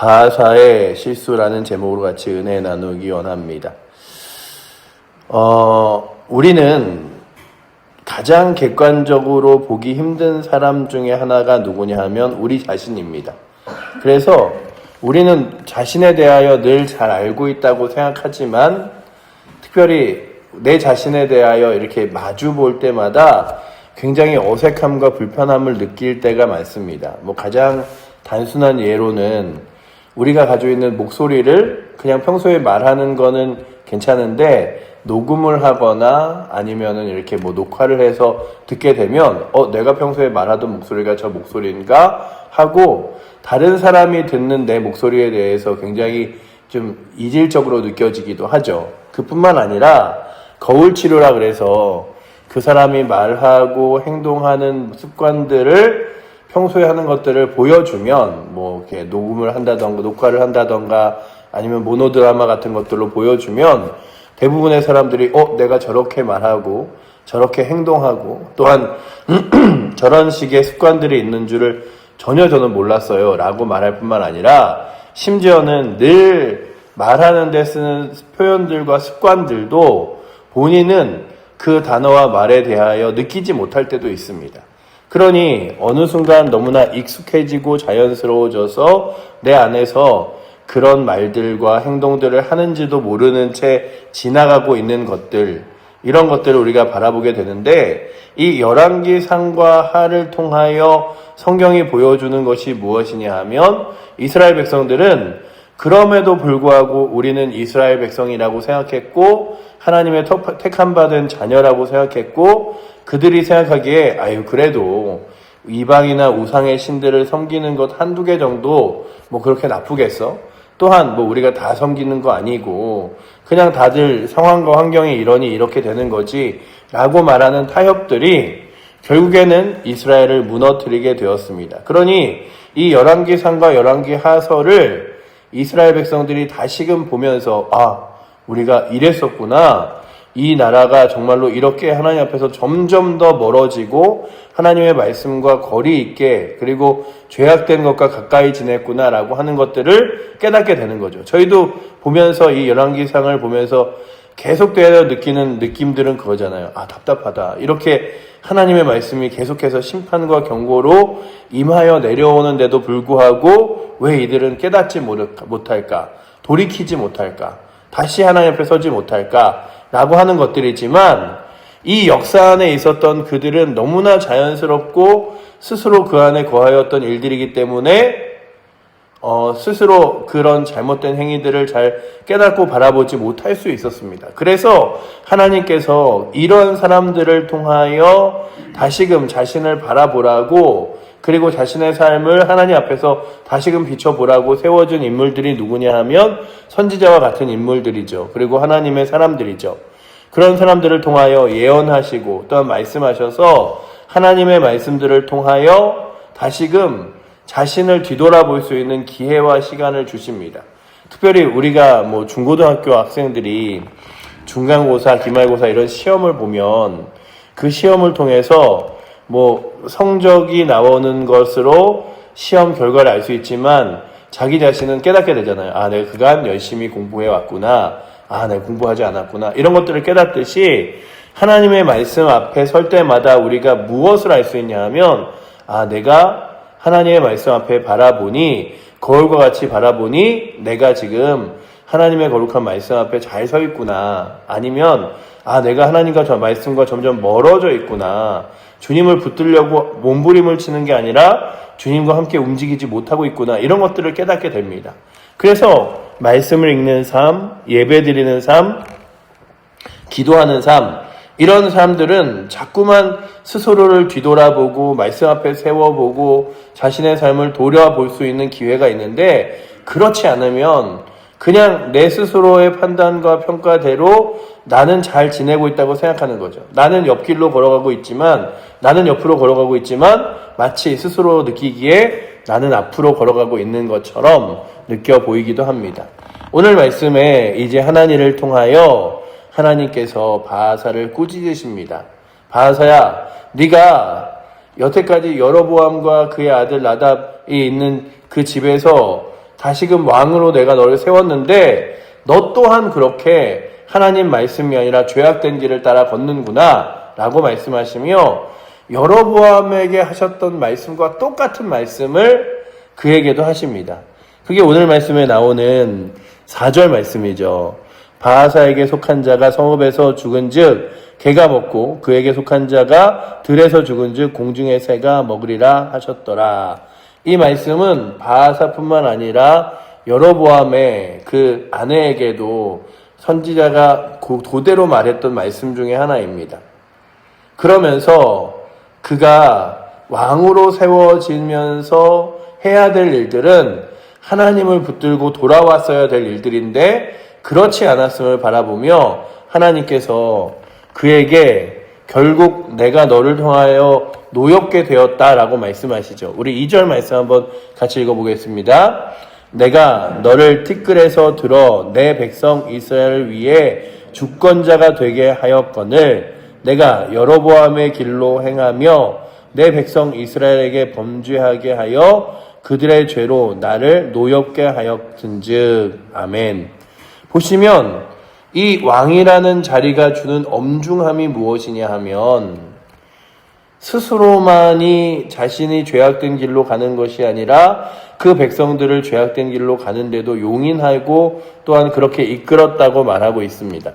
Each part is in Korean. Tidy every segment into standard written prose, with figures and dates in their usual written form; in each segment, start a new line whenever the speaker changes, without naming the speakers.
바하사의 실수라는 제목으로 같이 은혜 나누기 원합니다. 우리는 가장 객관적으로 보기 힘든 사람 중에 하나가 누구냐 하면 우리 자신입니다. 그래서 우리는 자신에 대하여 늘 잘 알고 있다고 생각하지만 특별히 내 자신에 대하여 이렇게 마주 볼 때마다 굉장히 어색함과 불편함을 느낄 때가 많습니다. 가장 단순한 예로는 우리가 가지고 있는 목소리를 그냥 평소에 말하는 거는 괜찮은데 녹음을 하거나 아니면은 이렇게 녹화를 해서 듣게 되면 내가 평소에 말하던 목소리가 저 목소리인가 하고 다른 사람이 듣는 내 목소리에 대해서 굉장히 좀 이질적으로 느껴지기도 하죠. 그뿐만 아니라 거울 치료라 그래서 그 사람이 말하고 행동하는 습관들을 평소에 하는 것들을 보여주면 이렇게 녹음을 한다던가 녹화를 한다던가 아니면 모노드라마 같은 것들로 보여주면 대부분의 사람들이 내가 저렇게 말하고 저렇게 행동하고 또한 저런 식의 습관들이 있는 줄을 전혀 저는 몰랐어요 라고 말할 뿐만 아니라 심지어는 늘 말하는 데 쓰는 표현들과 습관들도 본인은 그 단어와 말에 대하여 느끼지 못할 때도 있습니다. 그러니 어느 순간 너무나 익숙해지고 자연스러워져서 내 안에서 그런 말들과 행동들을 하는지도 모르는 채 지나가고 있는 것들, 이런 것들을 우리가 바라보게 되는데 이 열왕기상과 하를 통하여 성경이 보여주는 것이 무엇이냐 하면 이스라엘 백성들은 그럼에도 불구하고 우리는 이스라엘 백성이라고 생각했고 하나님의 택함 받은 자녀라고 생각했고 그들이 생각하기에 그래도 이방이나 우상의 신들을 섬기는 것 한두 개 정도 그렇게 나쁘겠어? 또한 우리가 다 섬기는 거 아니고 그냥 다들 상황과 환경이 이러니 이렇게 되는 거지 라고 말하는 타협들이 결국에는 이스라엘을 무너뜨리게 되었습니다. 그러니 이 열왕기상과 열왕기하서를 이스라엘 백성들이 다시금 보면서 우리가 이랬었구나. 이 나라가 정말로 이렇게 하나님 앞에서 점점 더 멀어지고 하나님의 말씀과 거리 있게 그리고 죄악된 것과 가까이 지냈구나라고 하는 것들을 깨닫게 되는 거죠. 저희도 보면서 이 열왕기상을 보면서 계속되어 느끼는 느낌들은 그거잖아요. 답답하다. 이렇게 하나님의 말씀이 계속해서 심판과 경고로 임하여 내려오는데도 불구하고 왜 이들은 깨닫지 못할까? 돌이키지 못할까? 다시 하나님 앞에 서지 못할까? 라고 하는 것들이지만 이 역사 안에 있었던 그들은 너무나 자연스럽고 스스로 그 안에 거하였던 일들이기 때문에 스스로 그런 잘못된 행위들을 잘 깨닫고 바라보지 못할 수 있었습니다. 그래서 하나님께서 이런 사람들을 통하여 다시금 자신을 바라보라고 그리고 자신의 삶을 하나님 앞에서 다시금 비춰보라고 세워준 인물들이 누구냐 하면 선지자와 같은 인물들이죠. 그리고 하나님의 사람들이죠. 그런 사람들을 통하여 예언하시고 또한 말씀하셔서 하나님의 말씀들을 통하여 다시금 자신을 뒤돌아볼 수 있는 기회와 시간을 주십니다. 특별히 우리가 중고등학교 학생들이 중간고사, 기말고사 이런 시험을 보면 그 시험을 통해서 성적이 나오는 것으로 시험 결과를 알 수 있지만 자기 자신은 깨닫게 되잖아요. 내가 그간 열심히 공부해 왔구나. 내가 공부하지 않았구나. 이런 것들을 깨닫듯이 하나님의 말씀 앞에 설 때마다 우리가 무엇을 알 수 있냐 하면 내가 하나님의 말씀 앞에 바라보니 거울과 같이 바라보니 내가 지금 하나님의 거룩한 말씀 앞에 잘 서 있구나. 아니면 내가 하나님과 저 말씀과 점점 멀어져 있구나. 주님을 붙들려고 몸부림을 치는 게 아니라 주님과 함께 움직이지 못하고 있구나. 이런 것들을 깨닫게 됩니다. 그래서 말씀을 읽는 삶, 예배드리는 삶, 기도하는 삶, 이런 사람들은 자꾸만 스스로를 뒤돌아보고 말씀 앞에 세워보고 자신의 삶을 돌아볼 수 있는 기회가 있는데 그렇지 않으면 그냥 내 스스로의 판단과 평가대로 나는 잘 지내고 있다고 생각하는 거죠. 나는 옆길로 걸어가고 있지만 나는 옆으로 걸어가고 있지만 마치 스스로 느끼기에 나는 앞으로 걸어가고 있는 것처럼 느껴 보이기도 합니다. 오늘 말씀에 이제 하나님을 통하여 하나님께서 바하사를 꾸짖으십니다. 바하사야, 네가 여태까지 여로보암과 그의 아들 나답이 있는 그 집에서 다시금 왕으로 내가 너를 세웠는데 너 또한 그렇게 하나님 말씀이 아니라 죄악된 길을 따라 걷는구나 라고 말씀하시며 여로보암에게 하셨던 말씀과 똑같은 말씀을 그에게도 하십니다. 그게 오늘 말씀에 나오는 4절 말씀이죠. 바하사에게 속한 자가 성읍에서 죽은즉 개가 먹고 그에게 속한 자가 들에서 죽은즉 공중의 새가 먹으리라 하셨더라. 이 말씀은 바하사뿐만 아니라 여로보암의 그 아내에게도 선지자가 그대로 말했던 말씀 중에 하나입니다. 그러면서 그가 왕으로 세워지면서 해야 될 일들은 하나님을 붙들고 돌아왔어야 될 일들인데 그렇지 않았음을 바라보며 하나님께서 그에게 결국 내가 너를 통하여 노엽게 되었다라고 말씀하시죠. 우리 2절 말씀 한번 같이 읽어보겠습니다. 내가 너를 티끌에서 들어 내 백성 이스라엘을 위해 주권자가 되게 하였거늘 내가 여로보암의 길로 행하며 내 백성 이스라엘에게 범죄하게 하여 그들의 죄로 나를 노엽게 하였은즉. 아멘. 보시면 이 왕이라는 자리가 주는 엄중함이 무엇이냐 하면 스스로만이 자신이 죄악된 길로 가는 것이 아니라 그 백성들을 죄악된 길로 가는데도 용인하고 또한 그렇게 이끌었다고 말하고 있습니다.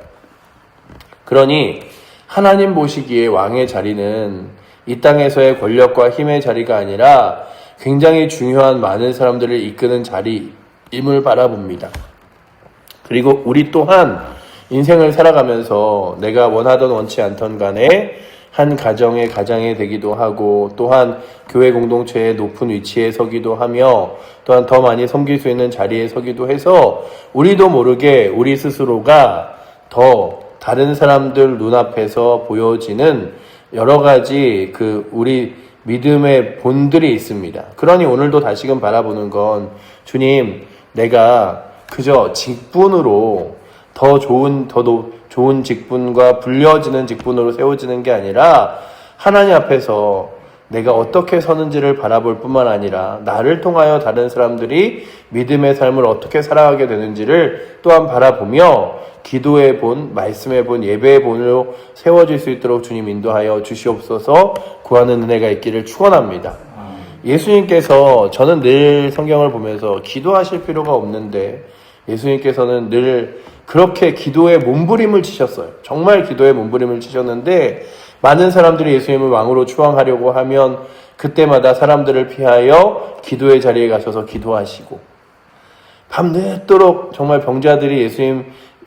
그러니 하나님 보시기에 왕의 자리는 이 땅에서의 권력과 힘의 자리가 아니라 굉장히 중요한 많은 사람들을 이끄는 자리임을 바라봅니다. 그리고 우리 또한 인생을 살아가면서 내가 원하던 원치 않던 간에 한 가정의 가장이 되기도 하고 또한 교회 공동체의 높은 위치에 서기도 하며 또한 더 많이 섬길 수 있는 자리에 서기도 해서 우리도 모르게 우리 스스로가 더 다른 사람들 눈앞에서 보여지는 여러 가지 우리 믿음의 본들이 있습니다. 그러니 오늘도 다시금 바라보는 건 주님, 내가 그저 직분으로 더 좋은 직분과 불려지는 직분으로 세워지는 게 아니라 하나님 앞에서 내가 어떻게 서는지를 바라볼 뿐만 아니라 나를 통하여 다른 사람들이 믿음의 삶을 어떻게 살아가게 되는지를 또한 바라보며 기도의 본, 말씀의 본, 예배의 본으로 세워질 수 있도록 주님 인도하여 주시옵소서. 구하는 은혜가 있기를 축원합니다. 예수님께서 저는 늘 성경을 보면서 기도하실 필요가 없는데 예수님께서는 늘 그렇게 기도에 몸부림을 치셨어요. 정말 기도에 몸부림을 치셨는데 많은 사람들이 예수님을 왕으로 추앙하려고 하면 그때마다 사람들을 피하여 기도의 자리에 가셔서 기도하시고 밤늦도록 정말 병자들이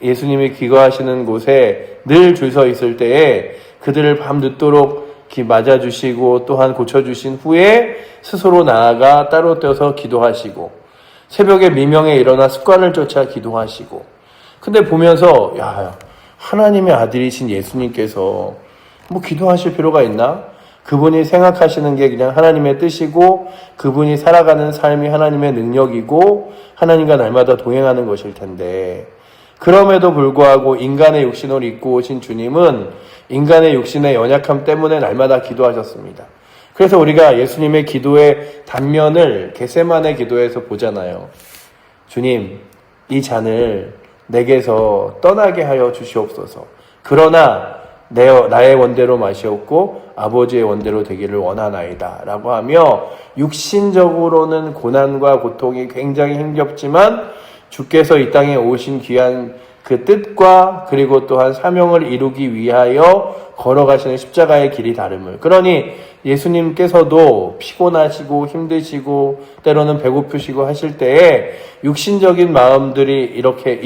예수님이 기거하시는 곳에 늘 줄 서 있을 때에 그들을 밤늦도록 맞아주시고 또한 고쳐주신 후에 스스로 나아가 따로 떼어서 기도하시고 새벽에 미명에 일어나 습관을 쫓아 기도하시고 근데 보면서 하나님의 아들이신 예수님께서 뭐 기도하실 필요가 있나? 그분이 생각하시는 게 그냥 하나님의 뜻이고 그분이 살아가는 삶이 하나님의 능력이고 하나님과 날마다 동행하는 것일 텐데 그럼에도 불구하고 인간의 육신을 입고 오신 주님은 인간의 육신의 연약함 때문에 날마다 기도하셨습니다. 그래서 우리가 예수님의 기도의 단면을 겟세마네 기도에서 보잖아요. 주님, 이 잔을 내게서 떠나게 하여 주시옵소서. 그러나 나의 원대로 마시옵고 아버지의 원대로 되기를 원하나이다 라고 하며 육신적으로는 고난과 고통이 굉장히 힘겹지만 주께서 이 땅에 오신 귀한 그 뜻과 그리고 또한 사명을 이루기 위하여 걸어가시는 십자가의 길이 다름을. 그러니 예수님께서도 피곤하시고 힘드시고 때로는 배고프시고 하실 때에 육신적인 마음들이 이렇게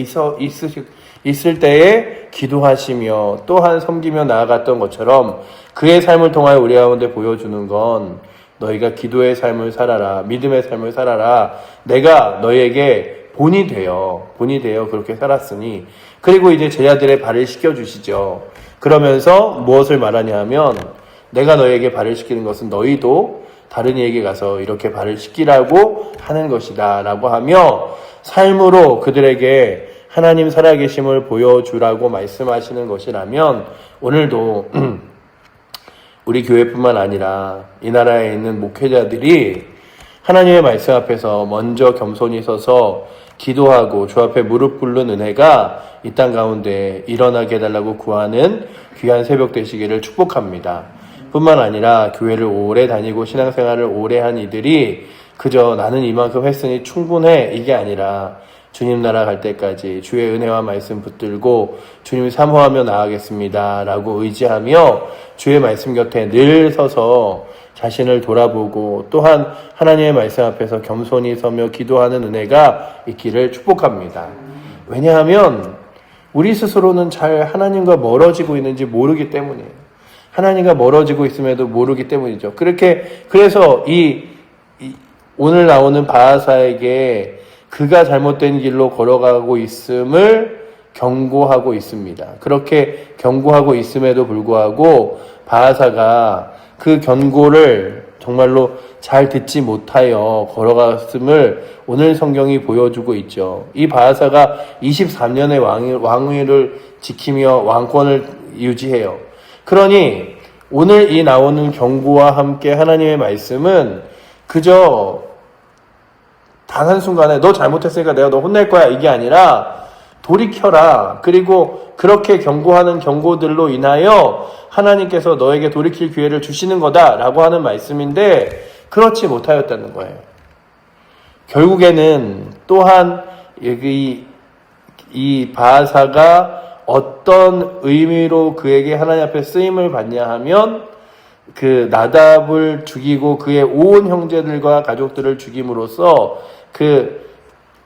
있을 때에 기도하시며 또한 섬기며 나아갔던 것처럼 그의 삶을 통하여 우리 가운데 보여주는 건 너희가 기도의 삶을 살아라, 믿음의 삶을 살아라. 내가 너희에게 본이 되어 그렇게 살았으니. 그리고 이제 제자들의 발을 씻겨주시죠. 그러면서 무엇을 말하냐 하면 내가 너희에게 발을 씻기는 것은 너희도 다른 이에게 가서 이렇게 발을 씻기라고 하는 것이다 라고 하며 삶으로 그들에게 하나님 살아계심을 보여주라고 말씀하시는 것이라면 오늘도 우리 교회뿐만 아니라 이 나라에 있는 목회자들이 하나님의 말씀 앞에서 먼저 겸손히 서서 기도하고 주 앞에 무릎 꿇는 은혜가 이 땅 가운데 일어나게 해달라고 구하는 귀한 새벽 되시기를 축복합니다. 뿐만 아니라 교회를 오래 다니고 신앙생활을 오래 한 이들이 그저 나는 이만큼 했으니 충분해 이게 아니라 주님 나라 갈 때까지 주의 은혜와 말씀 붙들고 주님 사모하며 나아가겠습니다 라고 의지하며 주의 말씀 곁에 늘 서서 자신을 돌아보고 또한 하나님의 말씀 앞에서 겸손히 서며 기도하는 은혜가 있기를 축복합니다. 왜냐하면 우리 스스로는 잘 하나님과 멀어지고 있는지 모르기 때문이에요. 하나님과 멀어지고 있음에도 모르기 때문이죠. 그래서 오늘 나오는 바하사에게 그가 잘못된 길로 걸어가고 있음을 경고하고 있습니다. 그렇게 경고하고 있음에도 불구하고 바하사가 그 경고를 정말로 잘 듣지 못하여 걸어갔음을 오늘 성경이 보여주고 있죠. 이 바하사가 23년의 왕위를 지키며 왕권을 유지해요. 그러니 오늘 이 나오는 경고와 함께 하나님의 말씀은 그저 단 한순간에 너 잘못했으니까 내가 너 혼낼 거야 이게 아니라 돌이켜라. 그리고 그렇게 경고하는 경고들로 인하여 하나님께서 너에게 돌이킬 기회를 주시는 거다라고 하는 말씀인데 그렇지 못하였다는 거예요. 결국에는 또한 이 바하사가 어떤 의미로 그에게 하나님 앞에 쓰임을 받냐 하면 그 나답을 죽이고 그의 온 형제들과 가족들을 죽임으로써 그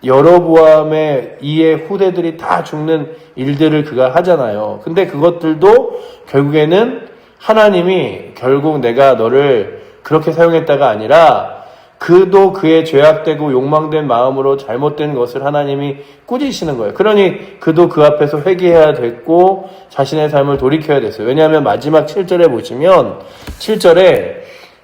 여로보암의 이의 후대들이 다 죽는 일들을 그가 하잖아요. 근데 그것들도 결국에는 하나님이 결국 내가 너를 그렇게 사용했다가 아니라 그도 그의 죄악되고 욕망된 마음으로 잘못된 것을 하나님이 꾸짖으시는 거예요. 그러니 그도 그 앞에서 회개해야 됐고 자신의 삶을 돌이켜야 됐어요. 왜냐하면 마지막 7절에 보시면 7절에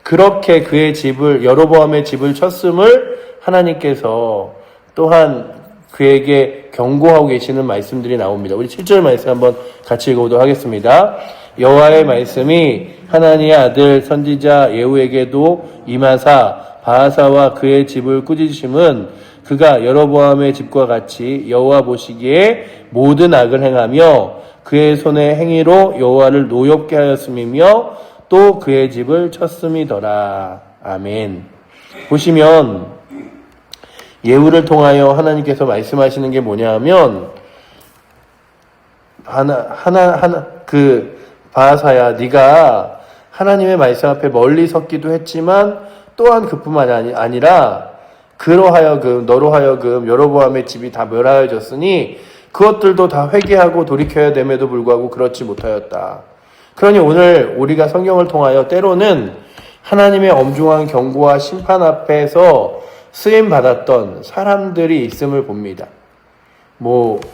그렇게 그의 집을 여로보암의 집을 쳤음을 하나님께서 또한 그에게 경고하고 계시는 말씀들이 나옵니다. 우리 7절 말씀 한번 같이 읽어보도록 하겠습니다. 여호와의 말씀이 하나니의 아들 선지자 예후에게도 임하사 바하사와 그의 집을 꾸짖으심은 그가 여로보암의 집과 같이 여호와 보시기에 모든 악을 행하며 그의 손의 행위로 여호와를 노엽게 하였음이며 또 그의 집을 쳤음이더라. 아멘. 보시면 예후를 통하여 하나님께서 말씀하시는 게 뭐냐 하면 그 바하사야 네가 하나님의 말씀 앞에 멀리 섰기도 했지만 또한 그뿐만 아니라 너로 하여금 여로보암의 집이 다 멸하여졌으니 그것들도 다 회개하고 돌이켜야 됨에도 불구하고 그렇지 못하였다. 그러니 오늘 우리가 성경을 통하여 때로는 하나님의 엄중한 경고와 심판 앞에서 쓰임받았던 사람들이 있음을 봅니다.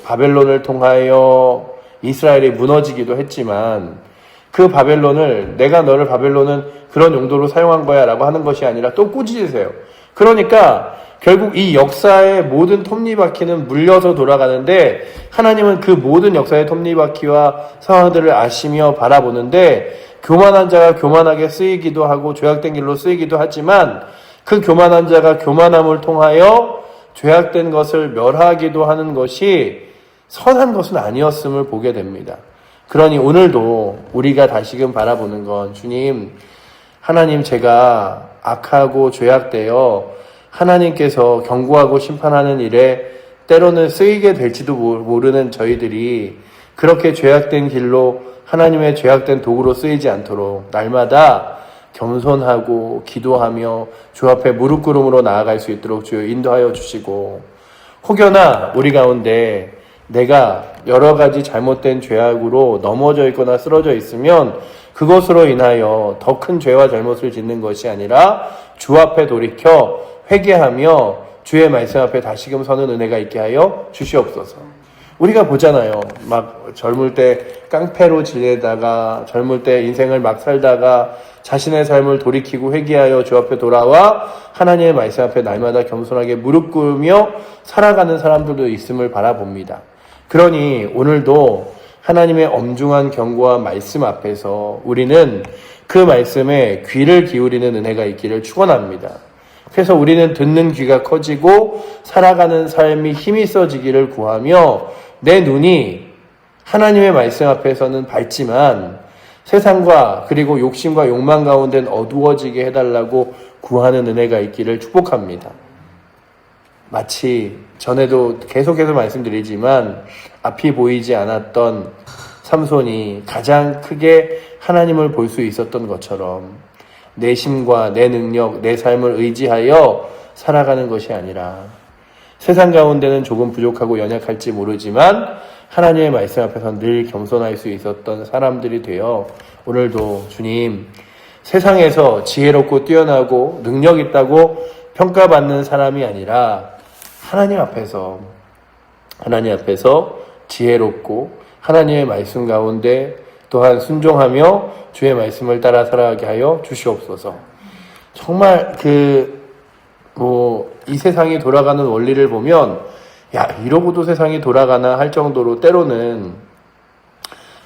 바벨론을 통하여 이스라엘이 무너지기도 했지만 그 바벨론을 내가 너를 바벨론은 그런 용도로 사용한 거야 라고 하는 것이 아니라 또 꾸짖으세요. 그러니까 결국 이 역사의 모든 톱니바퀴는 물려서 돌아가는데 하나님은 그 모든 역사의 톱니바퀴와 상황들을 아시며 바라보는데 교만한 자가 교만하게 쓰이기도 하고 죄악된 길로 쓰이기도 하지만 그 교만한 자가 교만함을 통하여 죄악된 것을 멸하기도 하는 것이 선한 것은 아니었음을 보게 됩니다. 그러니 오늘도 우리가 다시금 바라보는 건 주님, 하나님 제가 악하고 죄악되어 하나님께서 경고하고 심판하는 일에 때로는 쓰이게 될지도 모르는 저희들이 그렇게 죄악된 길로 하나님의 죄악된 도구로 쓰이지 않도록 날마다 겸손하고 기도하며 주 앞에 무릎 꿇음으로 나아갈 수 있도록 주여 인도하여 주시고 혹여나 우리 가운데 내가 여러 가지 잘못된 죄악으로 넘어져 있거나 쓰러져 있으면 그것으로 인하여 더 큰 죄와 잘못을 짓는 것이 아니라 주 앞에 돌이켜 회개하며 주의 말씀 앞에 다시금 서는 은혜가 있게 하여 주시옵소서. 우리가 보잖아요. 막 젊을 때 깡패로 지내다가 젊을 때 인생을 막 살다가 자신의 삶을 돌이키고 회개하여 주 앞에 돌아와 하나님의 말씀 앞에 날마다 겸손하게 무릎 꿇으며 살아가는 사람들도 있음을 바라봅니다. 그러니 오늘도 하나님의 엄중한 경고와 말씀 앞에서 우리는 그 말씀에 귀를 기울이는 은혜가 있기를 축원합니다. 그래서 우리는 듣는 귀가 커지고 살아가는 삶이 힘이 있어지기를 구하며 내 눈이 하나님의 말씀 앞에서는 밝지만 세상과 그리고 욕심과 욕망 가운데는 어두워지게 해달라고 구하는 은혜가 있기를 축복합니다. 마치 전에도 계속해서 말씀드리지만 앞이 보이지 않았던 삼손이 가장 크게 하나님을 볼 수 있었던 것처럼 내 심과 내 능력, 내 삶을 의지하여 살아가는 것이 아니라 세상 가운데는 조금 부족하고 연약할지 모르지만 하나님의 말씀 앞에서 늘 겸손할 수 있었던 사람들이 되어 오늘도 주님 세상에서 지혜롭고 뛰어나고 능력 있다고 평가받는 사람이 아니라 하나님 앞에서 지혜롭고 하나님의 말씀 가운데 또한 순종하며 주의 말씀을 따라 살아가게 하여 주시옵소서. 정말 이 세상이 돌아가는 원리를 보면 이러고도 세상이 돌아가나 할 정도로 때로는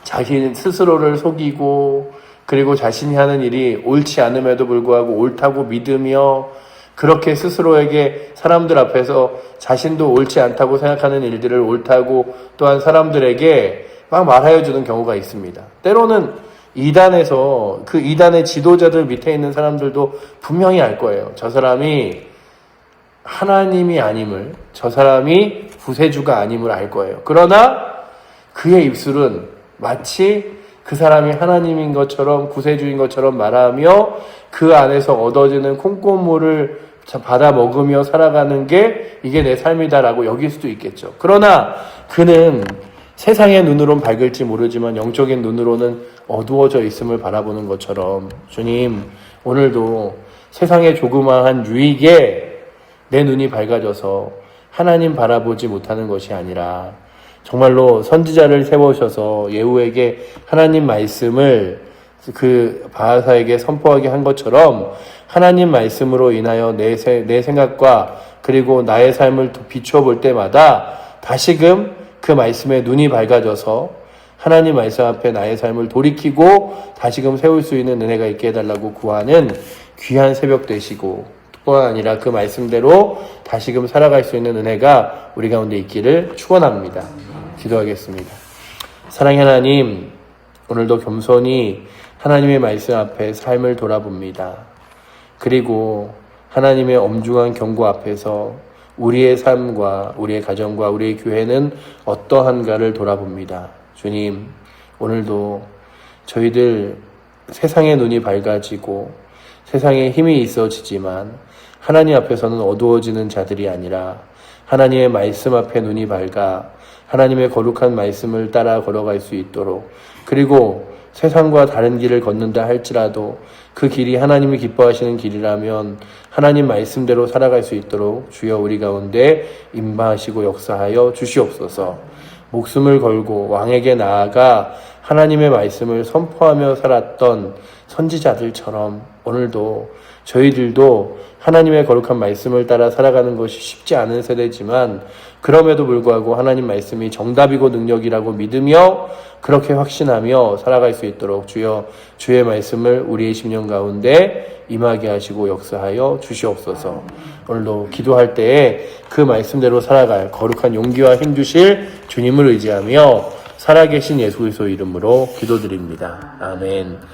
자신 스스로를 속이고 그리고 자신이 하는 일이 옳지 않음에도 불구하고 옳다고 믿으며 그렇게 스스로에게 사람들 앞에서 자신도 옳지 않다고 생각하는 일들을 옳다고 또한 사람들에게 막 말하여 주는 경우가 있습니다. 때로는 이단에서 그 이단의 지도자들 밑에 있는 사람들도 분명히 알 거예요. 저 사람이 하나님이 아님을, 저 사람이 구세주가 아님을 알 거예요. 그러나 그의 입술은 마치 그 사람이 하나님인 것처럼 구세주인 것처럼 말하며 그 안에서 얻어지는 콩고물을 받아 먹으며 살아가는 게 이게 내 삶이다라고 여길 수도 있겠죠. 그러나 그는 세상의 눈으로는 밝을지 모르지만 영적인 눈으로는 어두워져 있음을 바라보는 것처럼 주님 오늘도 세상의 조그마한 유익에 내 눈이 밝아져서 하나님 바라보지 못하는 것이 아니라 정말로 선지자를 세우셔서 예후에게 하나님 말씀을 그 바하사에게 선포하게 한 것처럼 하나님 말씀으로 인하여 내 생각과 그리고 나의 삶을 비추어 볼 때마다 다시금 그 말씀에 눈이 밝아져서 하나님 말씀 앞에 나의 삶을 돌이키고 다시금 세울 수 있는 은혜가 있게 해달라고 구하는 귀한 새벽 되시고 뿐만 아니라 그 말씀대로 다시금 살아갈 수 있는 은혜가 우리 가운데 있기를 축원합니다. 기도하겠습니다. 사랑의 하나님, 오늘도 겸손히 하나님의 말씀 앞에 삶을 돌아봅니다. 그리고 하나님의 엄중한 경고 앞에서 우리의 삶과 우리의 가정과 우리의 교회는 어떠한가를 돌아봅니다. 주님, 오늘도 저희들 세상의 눈이 밝아지고 세상에 힘이 있어지지만 하나님 앞에서는 어두워지는 자들이 아니라 하나님의 말씀 앞에 눈이 밝아 하나님의 거룩한 말씀을 따라 걸어갈 수 있도록 그리고 세상과 다른 길을 걷는다 할지라도 그 길이 하나님이 기뻐하시는 길이라면 하나님 말씀대로 살아갈 수 있도록 주여 우리 가운데 임하시고 역사하여 주시옵소서. 목숨을 걸고 왕에게 나아가 하나님의 말씀을 선포하며 살았던 선지자들처럼 오늘도 저희들도 하나님의 거룩한 말씀을 따라 살아가는 것이 쉽지 않은 세대지만 그럼에도 불구하고 하나님 말씀이 정답이고 능력이라고 믿으며 그렇게 확신하며 살아갈 수 있도록 주여 주의 말씀을 우리의 심령 가운데 임하게 하시고 역사하여 주시옵소서. 오늘도 기도할 때에 그 말씀대로 살아갈 거룩한 용기와 힘 주실 주님을 의지하며 살아계신 예수 그리스도 이름으로 기도드립니다. 아멘.